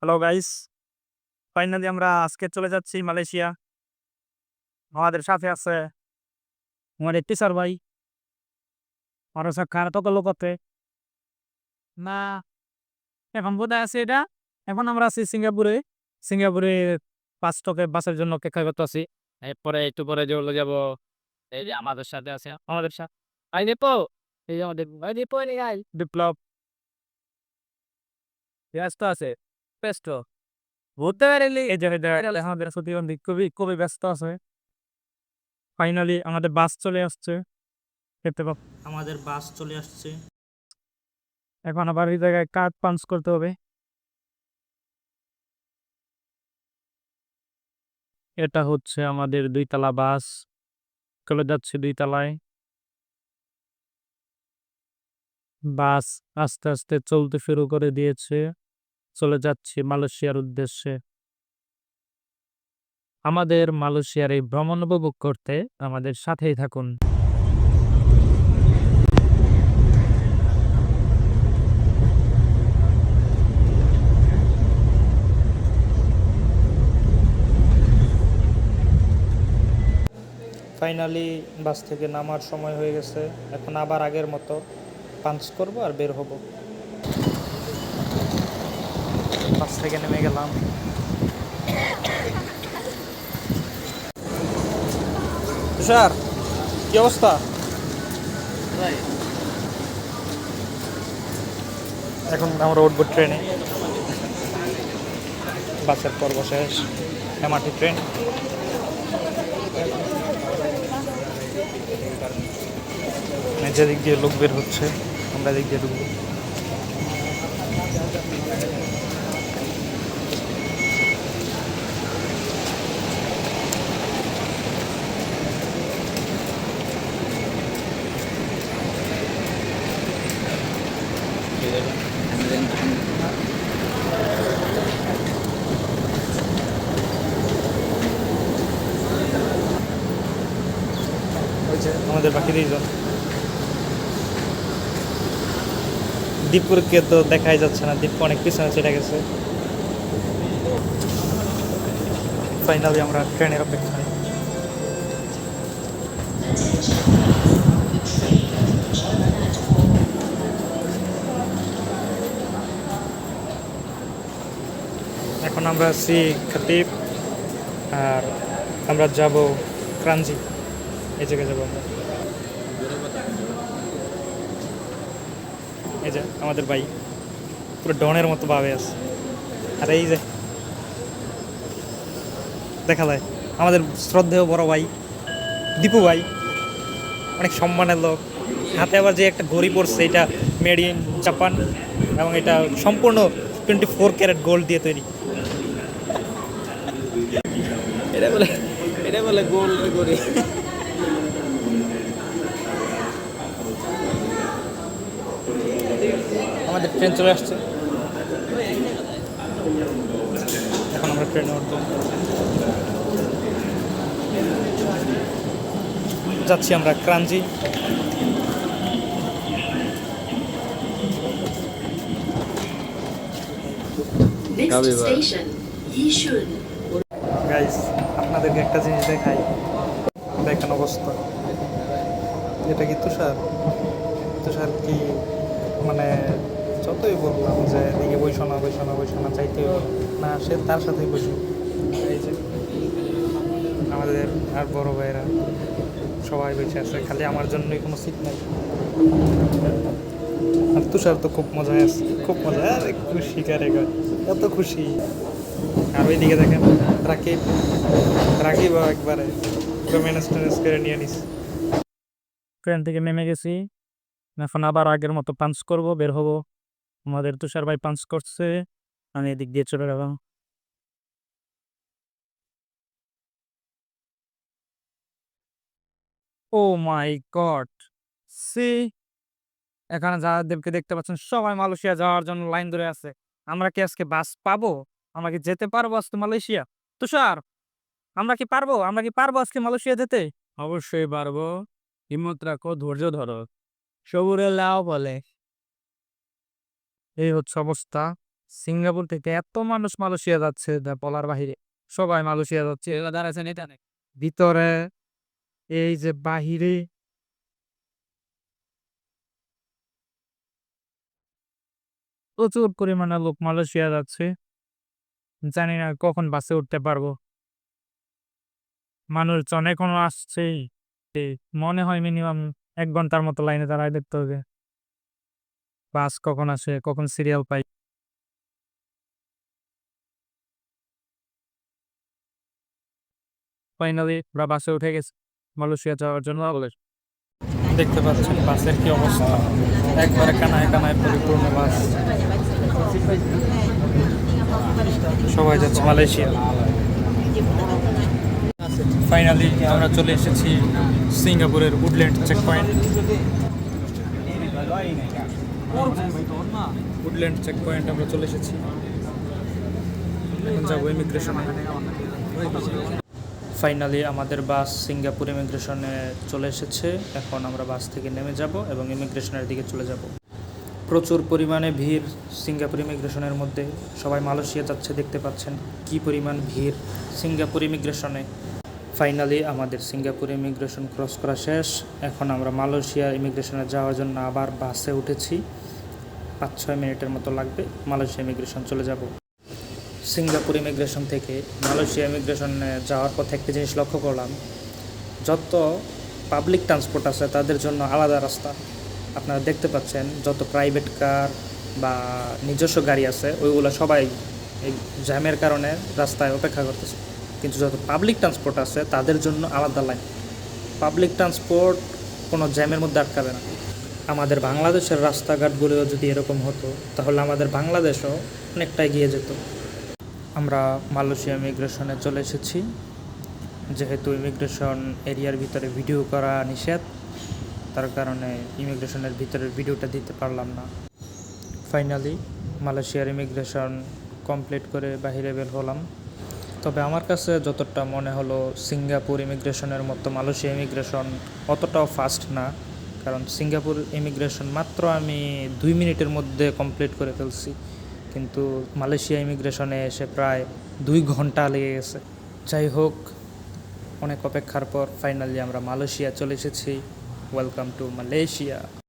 Hello guys, finally আমরা আজকে চলে যাচ্ছি মালয়েশিয়া। আমাদের সাথে আছে আমাদের টিচার ভাই, ওর সাক্ষাৎ কত লোকতে না এখন বোধহয় আছে এটা। এখন আমরা আছি সিঙ্গাপুরে। সিঙ্গাপুরে ৫ টকে বাসের জন্য অপেক্ষা করতেছি। এরপরে একটু পরে যে হলো যাব এই যে আমাদের সাথে আছে আমাদের সাথে আই দীপু, এই যে আমাদের ভাই দীপু এদিকে আয়। বিপ্লব ব্যস্ত আছে, ব্যস্ত ঘুরতে পারিলি এই যে আমাদের প্রতিবন্ধী খুবই খুবই ব্যস্ত আছে। ফাইনালি আমাদের বাস চলে আসছে, দেখতে পাব আমাদের বাস চলে আসছে। এখন আবার এই জায়গায় কার্ড পাঞ্চ করতে হবে। এটা হচ্ছে আমাদের ২ তলা বাস, চলে যাচ্ছে ২ তলায়। বাস আস্তে আস্তে চলতে শুরু করে দিয়েছে, চলে যাচ্ছে মালয়েশিয়ার উদ্দেশ্যে। আমাদের মালয়েশিয়ার এই ভ্রমণ উপভোগ করতে আমাদের সাথেই থাকুন। ফাইনালি বাস থেকে নামার সময় হয়ে গেছে। এখন আবার আগের মতো পাঞ্চ করব আর বের হব। বাস থেকে নেমে গেলাম। তুষার, কি অবস্থা? এখন আমরা উঠবো ট্রেনে। বাসের পর্ব শেষ, এমআরটি ট্রেন। যেদিক দিয়ে লোক বের হচ্ছে, আমরা দিক দিয়ে ঢুকবো। ওই যে আমাদের বাকি ২ জন। দীপুরকে তো দেখাই যাচ্ছে না, দীপু অনেক পিছনে চলে গেছে। ফাইনালি আমরা ট্রেনের অপেক্ষায়। এখন আমরা আছি খাতিব, আর আমরা যাব ক্রাঞ্জি। এই জায়গায় যাবো আমরা। এই যে আমাদের ভাই পুরো ডনের মতো ভাবে আছে। আর এই যে দেখা যায় আমাদের শ্রদ্ধেয় বড় ভাই দীপু ভাই, অনেক সম্মানের লোক। হাতে আবার যে একটা ঘড়ি পড়ছে, এটা মেড ইন জাপান এবং এটা সম্পূর্ণ 24 ক্যারেট গোল্ড দিয়ে তৈরি। এটা বলে এটা বলে গোল করে। আমাদের ট্রেন চলে আসছে, এখন আমরা ট্রেনে উঠবো। যাচ্ছি আমরা ক্রাঞ্জি। Next station, Yishun. গাইস, আপনাদেরকে একটা জিনিস দেখাই, দেখেন অবস্থা। এটা কি তুষার? তুষার কি মানে যতই বললাম যে এদিকে বৈষণা বৈষণা বৈষণা চাইতে না, সে তার সাথেই বসে। এই যে আমাদের আর বড় ভাইয়েরা সবাই বেঁচে আছে, খালি আমার জন্যই কোনো সিট নাই। আর তুষার তো খুব মজায় আছে, খুব মজা, আরে খুশি কারে কয়, এত খুশি। আর ওইদিকে দেখেন রাকিব, রাকিবও একবারে পুরো ম্যানেজ ট্যানেজ করে নিয়ে নিস। ট্রেন থেকে নেমে গেছি, এখন আবার আগের মতো পাঞ্চ করব, বের হবো। আমাদের তুষার ভাই পাঞ্চ করছে, আমি এদিক দিয়ে চলে গেলাম। ও মাই গড, সি, এখানে যাদেরকে দেখতে পাচ্ছেন সবাই মালয়েশিয়া যাওয়ার জন্য লাইন ধরে আছে। আমরা কি আজকে বাস পাবো? আমরা কি যেতে পারবো আজকে মালয়েশিয়া? তুষার, আমরা কি পারবো? আমরা কি পারবো আজকে মালয়েশিয়া যেতে? অবশ্যই পারবো, হিম্মত রাখো, ধৈর্য ধরো, সবুরে লাও বলে। এই হচ্ছে অবস্থা। সিঙ্গাপুর থেকে এত মানুষ মালয়েশিয়া যাচ্ছে যা বলার বাহিরে। সবাই মালয়েশিয়া যাচ্ছে। ভিতরে এই যে বাহিরে প্রচুর পরিমাণে লোক মালয়েশিয়া যাচ্ছে। জানি না কখন বাসে উঠতে পারবো। মানুষজন এখনো আসছেই। মনে হয় মিনিমাম ১ ঘন্টার মতো লাইনে দাঁড়ায় দেখতে হবে। বাস কখন আসে, কখন সিরিয়াল পাই। ফাইনালি আমরা বাসে উঠে গেছি মালয়েশিয়া যাওয়ার জন্য। দেখতে পাচ্ছেন বাসের কি অবস্থা, একবারে কানায় কানায় পরিপূর্ণ বাস। সবাই যাচ্ছে মালয়েশিয়া। ফাইনালি আমরা চলে এসেছি সিঙ্গাপুরের Woodland checkpoint. Woodland checkpoint আমরা চলে এসেছি। এখন যাবো ইমিগ্রেশনে। ফাইনালি আমাদের বাস সিঙ্গাপুর ইমিগ্রেশনে চলে এসেছে। এখন আমরা বাস থেকে নেমে যাব এবং ইমিগ্রেশনের দিকে চলে যাব। প্রচুর পরিমাণে ভিড় সিঙ্গাপুর ইমিগ্রেশনের মধ্যে। সবাই মালয়েশিয়া যাচ্ছে, দেখতে পাচ্ছেন কি পরিমাণ ভিড় সিঙ্গাপুর ইমিগ্রেশনে। ফাইনালি আমাদের সিঙ্গাপুর ইমিগ্রেশন ক্রস করা শেষ। এখন আমরা মালয়েশিয়া ইমিগ্রেশনে যাওয়ার জন্য আবার বাসে উঠেছি। ৫-৬ মিনিটের মতো লাগবে, মালয়েশিয়া ইমিগ্রেশন চলে যাব। সিঙ্গাপুর ইমিগ্রেশন থেকে মালয়েশিয়া ইমিগ্রেশনে যাওয়ার পথে একটা জিনিস লক্ষ্য করলাম, যত পাবলিক ট্রান্সপোর্ট আছে তাদের জন্য আলাদা রাস্তা। আপনারা দেখতে পাচ্ছেন যত প্রাইভেট কার বা নিজস্ব গাড়ি আছে ওইগুলো সবাই এই জ্যামের কারণে রাস্তায় অপেক্ষা করতেছে, কিন্তু যত পাবলিক ট্রান্সপোর্ট আছে তাদের জন্য আলাদা লাইন। পাবলিক ট্রান্সপোর্ট কোনো জ্যামের মধ্যে আটকাবে না। আমাদের বাংলাদেশের রাস্তাঘাটগুলিও যদি এরকম হতো তাহলে আমাদের বাংলাদেশও অনেকটা এগিয়ে যেত। আমরা মালয়েশিয়া ইমিগ্রেশনে চলে এসেছি। যেহেতু ইমিগ্রেশন এরিয়ার ভিতরে ভিডিও করা নিষেধ, তার কারণে ইমিগ্রেশনের ভিতরের ভিডিওটা দিতে পারলাম না। ফাইনালি মালয়েশিয়ার ইমিগ্রেশন কমপ্লিট করে বাহিরে বের হলাম। তবে আমার কাছে যতটা মনে হলো সিঙ্গাপুর ইমিগ্রেশনের মতো মালয়েশিয়া ইমিগ্রেশন অতটাও ফাস্ট না, কারণ সিঙ্গাপুর ইমিগ্রেশন মাত্র আমি ২ মিনিটের মধ্যে কমপ্লিট করে ফেলছি, কিন্তু মালয়েশিয়া ইমিগ্রেশনে এসে প্রায় ২ ঘন্টা লেগে গেছে। যাই হোক, অনেক অপেক্ষার পর ফাইনালি আমরা মালয়েশিয়া চলে এসেছি। Welcome to Malaysia.